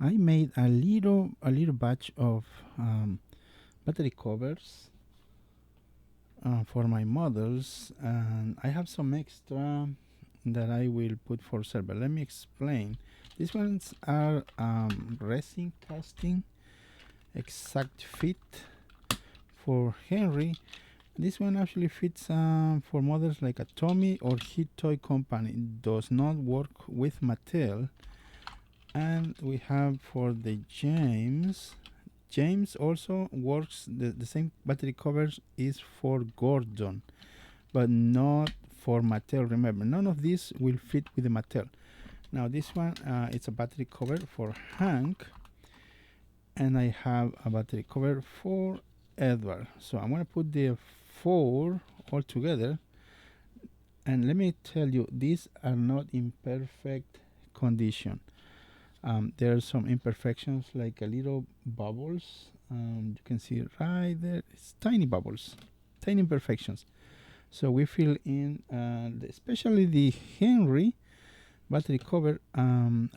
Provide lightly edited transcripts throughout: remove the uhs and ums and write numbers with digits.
I made a little batch of battery covers for my models, and I have some extra that I will put for sale. But let me explain. These ones are resin casting, exact fit for Henry. This one actually fits for models like a Tomy or Hit Toy Company. It does not work with Mattel. And we have for the James also works. The same battery covers is for Gordon, but not for Mattel. Remember, none of these will fit with the Mattel. Now this one, it's a battery cover for Hank, and I have a battery cover for Edward. So I'm going to put the 4 all together, and let me tell you, these are not in perfect condition. There are some imperfections, like a little bubbles. You can see right there, it's tiny bubbles, tiny imperfections. So we fill in, especially the Henry battery cover. I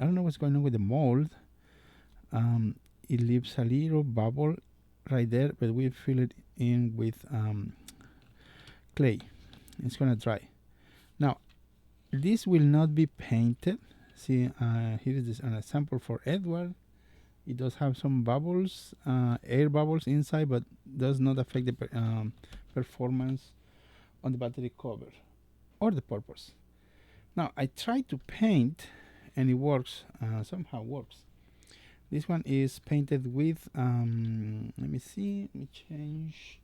don't know what's going on with the mold. It leaves a little bubble right there, but we fill it in with clay. It's gonna dry. Now this will not be painted. See, here is an example for Edward. It does have some bubbles, air bubbles inside, but does not affect the performance on the battery cover or the purpose. Now I tried to paint, and it works. Somehow works. This one is painted with. Let me see. Let me change.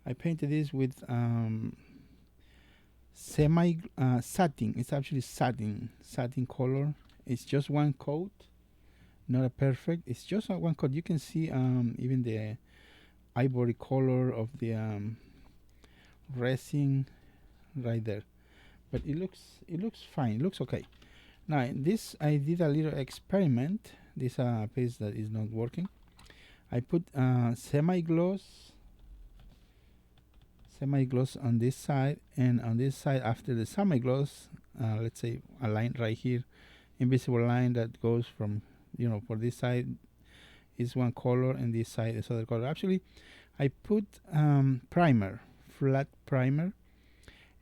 I painted this with satin. It's actually satin color. It's just one coat, not a perfect. It's just one coat. You can see even the ivory color of the resin right there, but it looks fine. It looks okay. Now in this, I did a little experiment. This piece that is not working. I put semi-gloss on this side, and on this side, after the semi-gloss, let's say a line right here, invisible line that goes from, for this side is one color and this side is other color. Actually, I put primer, flat primer,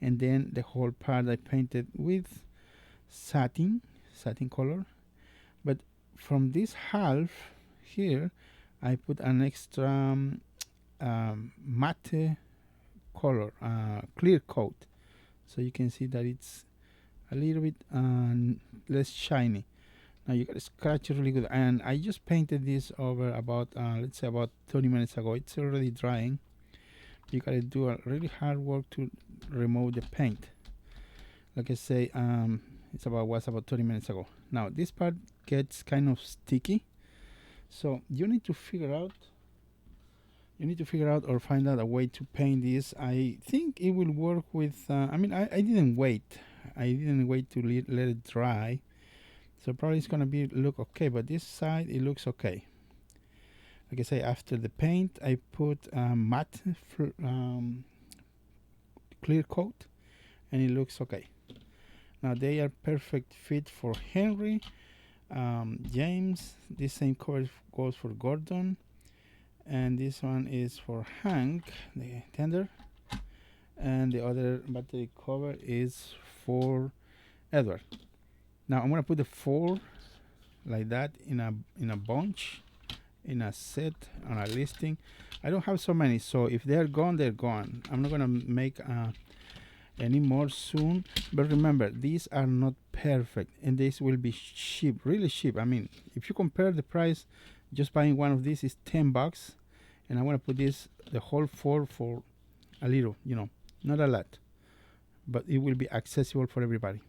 and then the whole part I painted with satin color. But from this half here, I put an extra matte color, clear coat, so you can see that it's a little bit less shiny. Now you gotta scratch it really good, and I just painted this over about let's say about 30 minutes ago. It's already drying. You gotta do a really hard work to remove the paint. Like I say, was about 30 minutes ago. Now this part gets kind of sticky, so you need to figure out or find out a way to paint this. I think it will work with I didn't wait to let it dry, so probably it's gonna look okay, but this side it looks okay. Like I say, after the paint I put matte clear coat, and it looks okay. Now they are perfect fit for Henry, James. This same cover goes for Gordon, and this one is for Hank, the tender, and the other battery cover is for Edward. Now I'm gonna put the 4 like that in a bunch, in a set, on a listing. I don't have so many, so if they're gone, they're gone. I'm not gonna make any more soon, but remember, these are not perfect, and this will be cheap, really cheap. I mean, if you compare the price, just buying one of these is $10, and I want to put the whole 4 for a little, not a lot, but it will be accessible for everybody.